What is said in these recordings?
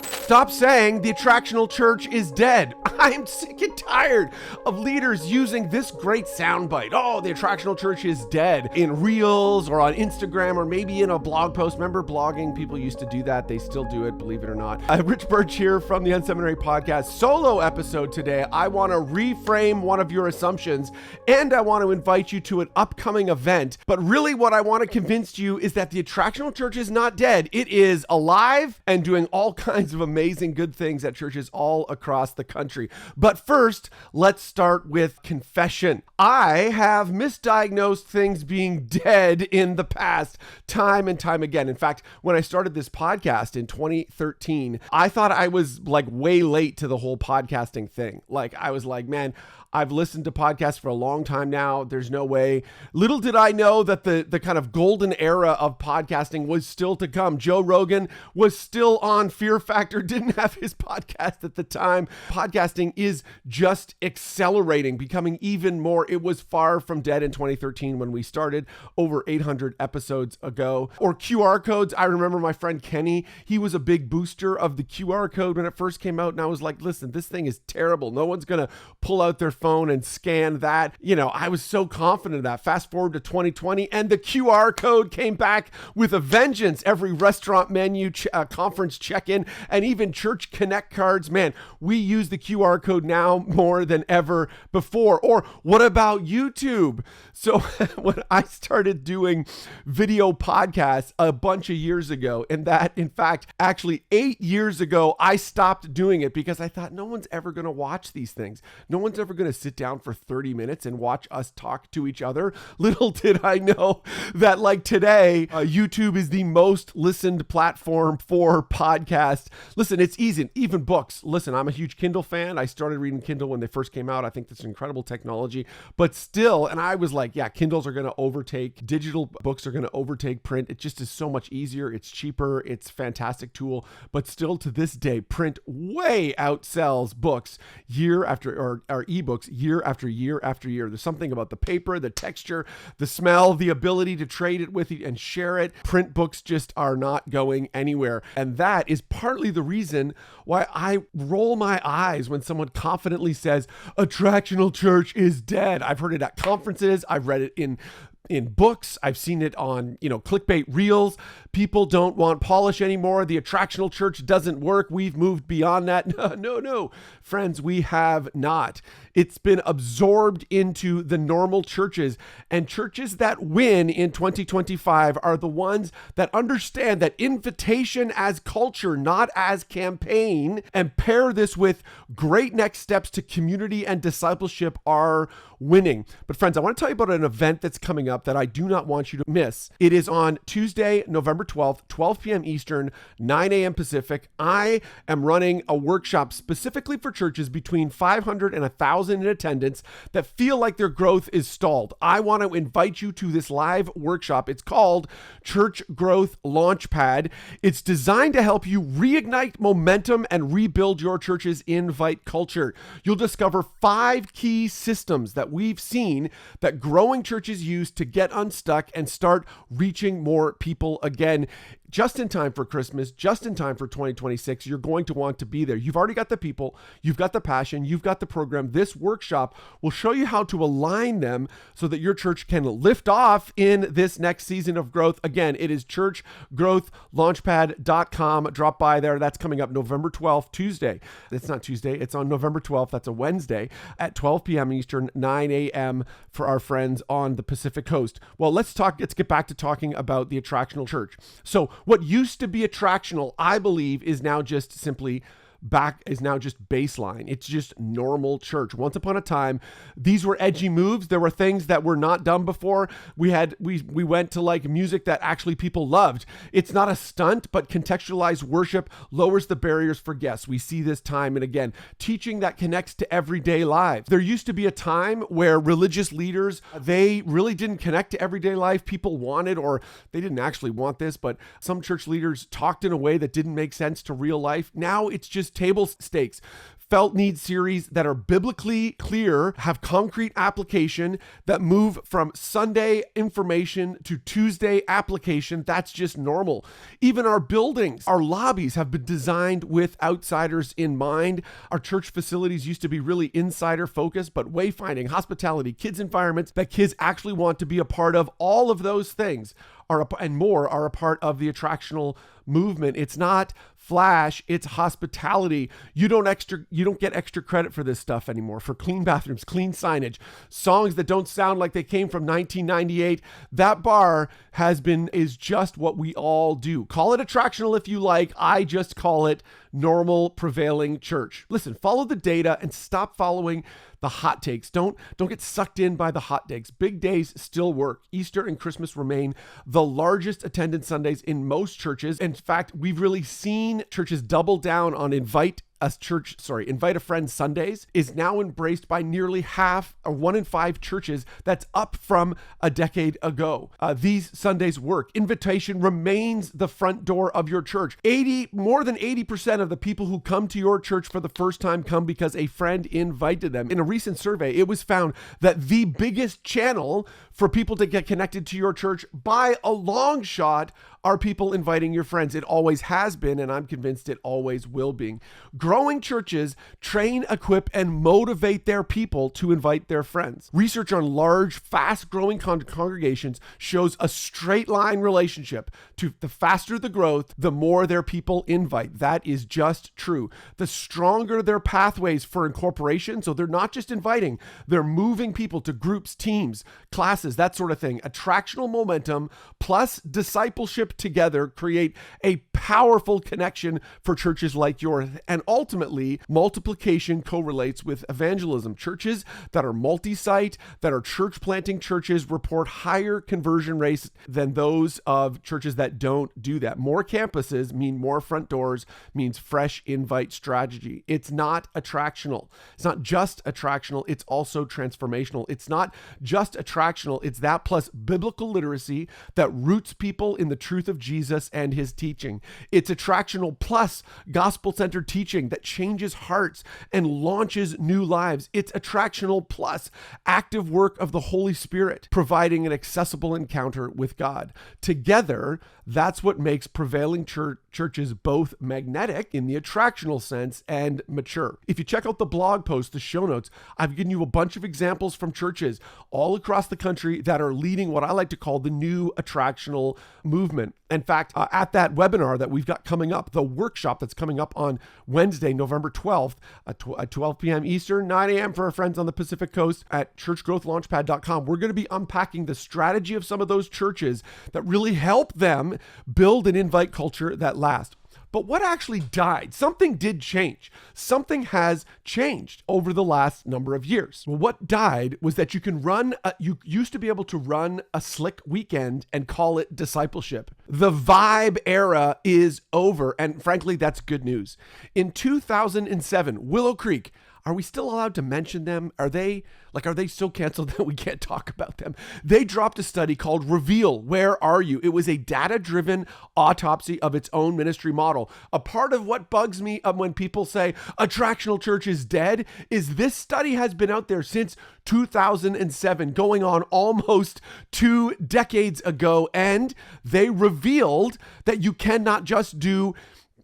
Stop saying the Attractional Church is dead. I am sick and tired of leaders using this great soundbite. Oh, the Attractional Church is dead in Reels or on Instagram or maybe in a blog post. Remember blogging? People used to do that. They still do it, believe it or not. Rich Birch here from the Unseminary Podcast. Solo episode today. I want to reframe one of your assumptions and I want to invite you to an upcoming event. But really what I want to convince you is that the Attractional Church is not dead. It is alive and doing all kinds of amazing good things at churches all across the country. But first, let's start with confession. I have misdiagnosed things being dead in the past time and time again. In fact, when I started this podcast in 2013, I thought I was like way late to the whole podcasting thing. Like I was like, man, I've listened to podcasts for a long time now. There's no way. Little did I know that the kind of golden era of podcasting was still to come. Joe Rogan was still on Fear Factor, didn't have his podcast at the time. Podcasting is just accelerating, becoming even more. It was far from dead in 2013 when we started, over 800 episodes ago. Or QR codes. I remember my friend Kenny, he was a big booster of the QR code when it first came out. And I was like, listen, this thing is terrible. No one's going to pull out their phone and scan that. You know, I was so confident of that. Fast forward to 2020 and the QR code came back with a vengeance. Every restaurant menu, conference check-in, and even church connect cards. Man, we use the QR code now more than ever before. Or what about YouTube? So when I started doing video podcasts a bunch of years ago, and that in fact, actually 8 years ago, I stopped doing it because I thought no one's ever going to watch these things. No one's ever going to sit down for 30 minutes and watch us talk to each other. Little did I know that like today, YouTube is the most listened platform for podcasts. Listen, it's easy. Even books. Listen, I'm a huge Kindle fan. I started reading Kindle when they first came out. I think that's incredible technology, but still, and I was like, yeah, Kindles are going to overtake, digital books are going to overtake print. It just is so much easier. It's cheaper. It's a fantastic tool, but still to this day, print way outsells books year after, or ebooks year after year after year. There's something about the paper, the texture, the smell, the ability to trade it with you and share it. Print books just are not going anywhere. And that is partly the reason why I roll my eyes when someone confidently says, Attractional Church is dead. I've heard it at conferences. I've read it in books. I've seen it on, clickbait reels. People don't want polish anymore. The Attractional Church doesn't work. We've moved beyond that. No, friends, we have not. It's been absorbed into the normal churches, and churches that win in 2025 are the ones that understand that invitation as culture, not as campaign, and pair this with great next steps to community and discipleship are winning. But friends, I want to tell you about an event that's coming up that I do not want you to miss. It is on Tuesday, November 12th, 12 p.m. Eastern, 9 a.m. Pacific. I am running a workshop specifically for churches between 500 and 1,000 in attendance that feel like their growth is stalled. I want to invite you to this live workshop. It's called Church Growth Launchpad. It's designed to help you reignite momentum and rebuild your church's invite culture. You'll discover 5 key systems that we've seen that growing churches use to get unstuck and start reaching more people again. Just in time for Christmas, just in time for 2026, you're going to want to be there. You've already got the people, you've got the passion, you've got the program. This workshop will show you how to align them so that your church can lift off in this next season of growth. Again, it is churchgrowthlaunchpad.com. Drop by there. That's coming up November 12th, Tuesday. It's not Tuesday. It's on November 12th. That's a Wednesday at 12 p.m. Eastern, 9 a.m. for our friends on the Pacific Coast. Well, let's get back to talking about the Attractional Church. So what used to be attractional, I believe, is now just baseline. It's just normal church. Once upon a time, these were edgy moves. There were things that were not done before. We went to like music that actually people loved. It's not a stunt, but contextualized worship lowers the barriers for guests. We see this time and again. Teaching that connects to everyday life. There used to be a time where religious leaders, they really didn't connect to everyday life. People wanted, or they didn't actually want this, but some church leaders talked in a way that didn't make sense to real life. Now it's just table stakes. felt need series that are biblically clear, have concrete application, that move from Sunday information to Tuesday application. That's just normal. Even our buildings, our lobbies have been designed with outsiders in mind. Our church facilities used to be really insider focused, but wayfinding, hospitality, kids environments that kids actually want to be a part of, all of those things and more are a part of the attractional movement. It's not flash, it's hospitality. You don't get extra credit for this stuff anymore. For clean bathrooms, clean signage, songs that don't sound like they came from 1998. That bar is just what we all do. Call it attractional if you like. I just call it normal prevailing church. Listen, follow the data and stop following the hot takes. Don't get sucked in by the hot takes. Big days still work. Easter and Christmas remain the largest attendance Sundays in most churches. In fact, we've really seen churches double down on invite a friend Sundays is now embraced by nearly half, or 1 in 5 churches. That's up from a decade ago. These Sundays work. Invitation remains the front door of your church. More than 80% of the people who come to your church for the first time come because a friend invited them. In a recent survey, it was found that the biggest channel for people to get connected to your church by a long shot are people inviting your friends. It always has been, and I'm convinced it always will be. Growing churches train, equip, and motivate their people to invite their friends. Research on large, fast-growing congregations shows a straight line relationship to the faster the growth, the more their people invite. That is just true. The stronger their pathways for incorporation, so they're not just inviting, they're moving people to groups, teams, classes, that sort of thing. Attractional momentum plus discipleship together create a powerful connection for churches like yours. And ultimately, multiplication correlates with evangelism. Churches that are multi-site, that are church planting churches, report higher conversion rates than those of churches that don't do that. More campuses mean more front doors, means fresh invite strategy. It's not attractional. It's not just attractional. It's also transformational. It's not just attractional. It's that plus biblical literacy that roots people in the truth of Jesus and his teaching. It's attractional plus gospel-centered teaching that changes hearts and launches new lives. It's attractional plus active work of the Holy Spirit, providing an accessible encounter with God. Together, that's what makes prevailing churches both magnetic in the attractional sense and mature. If you check out the blog post, the show notes, I've given you a bunch of examples from churches all across the country that are leading what I like to call the new attractional movement. In fact, at that webinar that we've got coming up, the workshop that's coming up on Wednesday, November 12th at 12 p.m. Eastern, 9 a.m. for our friends on the Pacific Coast at churchgrowthlaunchpad.com, we're going to be unpacking the strategy of some of those churches that really help them build an invite culture that lasts. But what actually died? Something did change. Something has changed over the last number of years. Well, what died was that you used to be able to run a slick weekend and call it discipleship. The vibe era is over. And frankly, that's good news. In 2007, Willow Creek, are we still allowed to mention them? Are they so canceled that we can't talk about them? They dropped a study called Reveal, Where Are You? It was a data-driven autopsy of its own ministry model. A part of what bugs me when people say Attractional Church is dead is this study has been out there since 2007, going on almost 2 decades ago, and they revealed that you cannot just do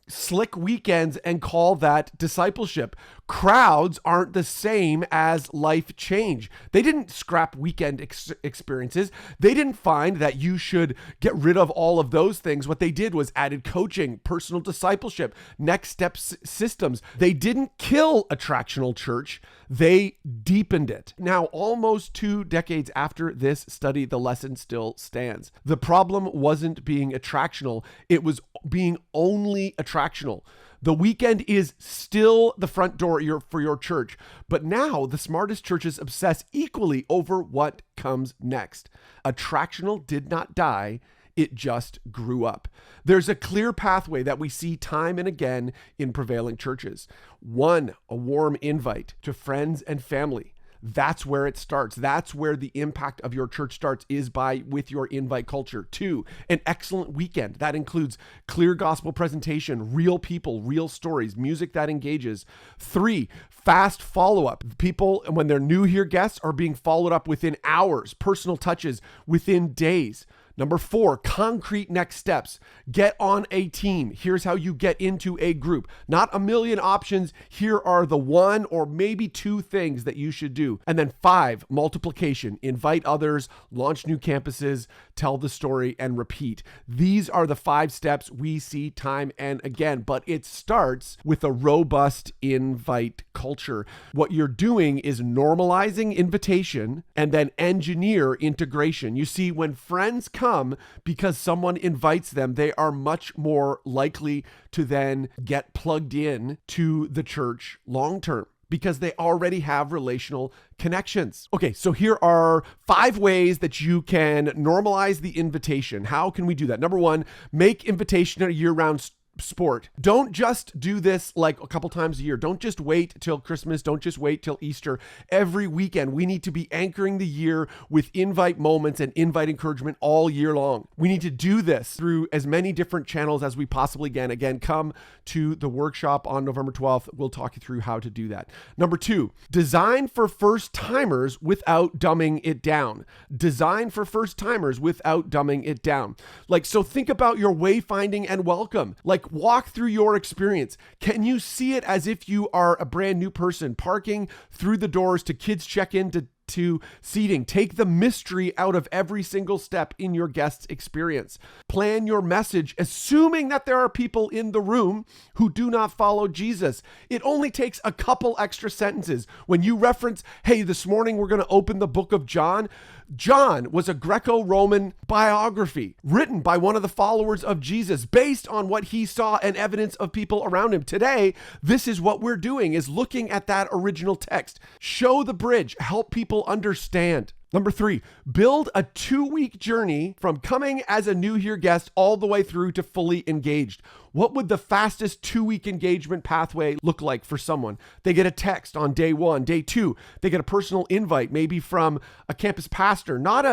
slick weekends and call that discipleship. Crowds aren't the same as life change. They didn't scrap weekend experiences. They didn't find that you should get rid of all of those things. What they did was added coaching, personal discipleship, next steps systems. They didn't kill Attractional Church. They deepened it. Now, almost 2 decades after this study, the lesson still stands. The problem wasn't being attractional. It was being only attractional. The weekend is still the front door for your church, but now the smartest churches obsess equally over what comes next. Attractional did not die. It just grew up. There's a clear pathway that we see time and again in prevailing churches. 1, a warm invite to friends and family. That's where it starts. That's where the impact of your church starts, is with your invite culture. 2, an excellent weekend. That includes clear gospel presentation, real people, real stories, music that engages. 3, fast follow-up. People, when they're new here guests, are being followed up within hours, personal touches within days. Number 4, concrete next steps. Get on a team. Here's how you get into a group. Not a million options. Here are the 1 or maybe 2 things that you should do. And then 5, multiplication. Invite others, launch new campuses, tell the story, and repeat. These are the 5 steps we see time and again, but it starts with a robust invite culture. What you're doing is normalizing invitation and then engineer integration. You see, when friends come because someone invites them, they are much more likely to then get plugged in to the church long term, because they already have relational connections. Okay, so here are 5 ways that you can normalize the invitation. How can we do that? Number 1, make invitation a year-round sport. Don't just do this like a couple times a year. Don't just wait till Christmas. Don't just wait till Easter. Every weekend, we need to be anchoring the year with invite moments and invite encouragement all year long. We need to do this through as many different channels as we possibly can. Again, come to the workshop on November 12th. We'll talk you through how to do that. Number 2, design for first timers without dumbing it down. Design for first timers without dumbing it down. So think about your wayfinding and welcome. Walk through your experience. Can you see it as if you are a brand new person, parking through the doors to kids check-in to seating? Take the mystery out of every single step in your guest's experience. Plan your message, assuming that there are people in the room who do not follow Jesus. It only takes a couple extra sentences. When you reference, hey, this morning we're going to open the book of John. John was a Greco-Roman biography written by one of the followers of Jesus based on what he saw and evidence of people around him. Today, this is what we're doing, is looking at that original text. Show the bridge, help people understand. Number 3, build a 2-week journey from coming as a new here guest all the way through to fully engaged. What would the fastest 2-week engagement pathway look like for someone? They get a text on day 1. Day 2, they get a personal invite, maybe from a campus pastor, not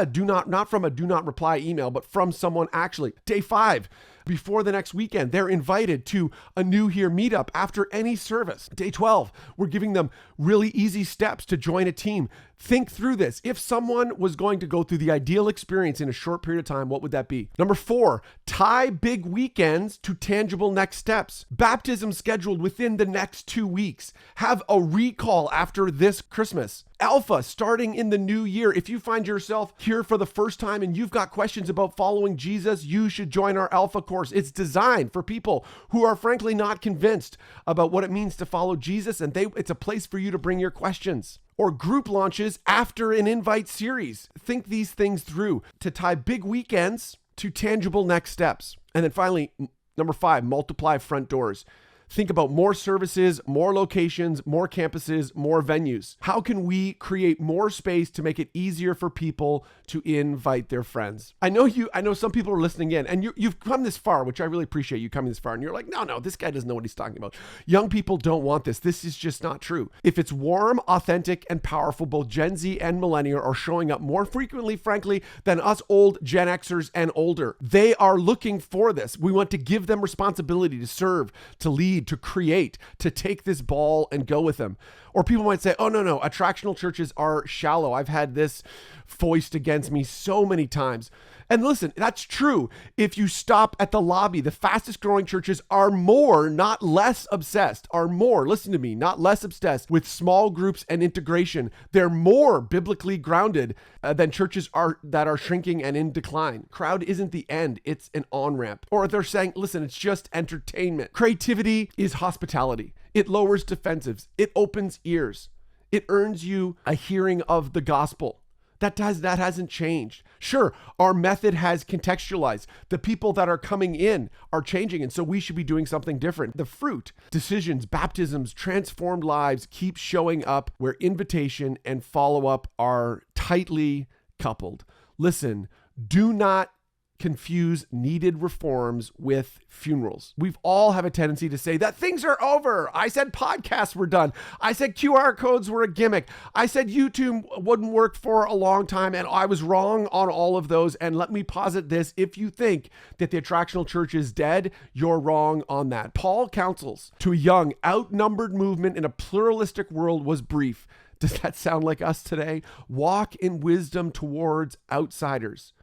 from a do not reply email, but from someone actually. Day 5, before the next weekend, they're invited to a new here meetup after any service. Day 12, we're giving them really easy steps to join a team. Think through this. If someone was going to go through the ideal experience in a short period of time, what would that be? Number 4, tie big weekends to tangible next steps. Baptism scheduled within the next 2 weeks. Have a recall after this Christmas. Alpha starting in the new year. If you find yourself here for the first time and you've got questions about following Jesus, you should join our Alpha course. It's designed for people who are frankly not convinced about what it means to follow Jesus, and it's a place for you to bring your questions. Or group launches after an invite series. Think these things through to tie big weekends to tangible next steps. And then finally, number 5, multiply front doors. Think about more services, more locations, more campuses, more venues. How can we create more space to make it easier for people to invite their friends? I know some people are listening in, and you've come this far, which I really appreciate you coming this far. And you're like, no, this guy doesn't know what he's talking about. Young people don't want this. This is just not true. If it's warm, authentic, and powerful, both Gen Z and millennial are showing up more frequently, frankly, than us old Gen Xers and older. They are looking for this. We want to give them responsibility to serve, to lead, to create, to take this ball and go with them. Or people might say, oh, no, attractional churches are shallow. I've had this foist against me so many times. And listen, that's true. If you stop at the lobby, the fastest growing churches are more, not less obsessed, listen to me, not less obsessed with small groups and integration. They're more biblically grounded than churches that are shrinking and in decline. Crowd isn't the end, it's an on-ramp. Or they're saying, listen, it's just entertainment. Creativity is hospitality. It lowers defensives. It opens ears. It earns you a hearing of the gospel. That hasn't changed. Sure, our method has contextualized. The people that are coming in are changing, and so we should be doing something different. The fruit, decisions, baptisms, transformed lives keep showing up where invitation and follow-up are tightly coupled. Listen, do not confuse needed reforms with funerals. We've all have a tendency to say that things are over. I said podcasts were done. I said QR codes were a gimmick. I said YouTube wouldn't work for a long time, and I was wrong on all of those. And let me posit this. If you think that the Attractional Church is dead, you're wrong on that. Paul counsels to a young, outnumbered movement in a pluralistic world was brief. Does that sound like us today? Walk in wisdom towards outsiders,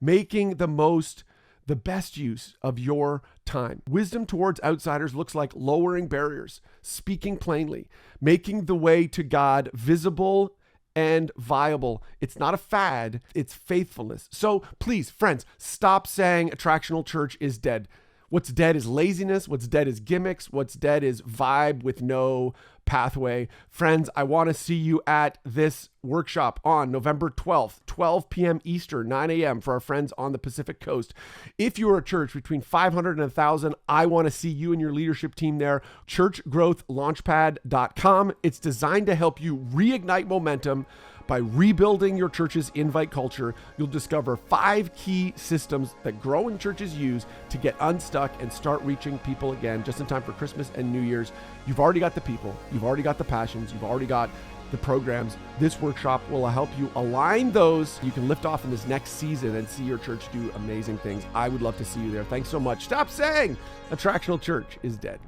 making the best use of your time. Wisdom towards outsiders looks like lowering barriers, speaking plainly, making the way to God visible and viable. It's not a fad, it's faithfulness. So please, friends, stop saying Attractional Church is dead. What's dead is laziness. What's dead is gimmicks. What's dead is vibe with no pathway. Friends, I want to see you at this workshop on November 12th, 12 p.m. Eastern, 9 a.m. for our friends on the Pacific Coast. If you're a church between 500 and 1,000, I want to see you and your leadership team there. churchgrowthlaunchpad.com. It's designed to help you reignite momentum by rebuilding your church's invite culture. You'll discover 5 key systems that growing churches use to get unstuck and start reaching people again just in time for Christmas and New Year's. You've already got the people. You've already got the passions. You've already got the programs. This workshop will help you align those. You can lift off in this next season and see your church do amazing things. I would love to see you there. Thanks so much. Stop saying Attractional Church is dead.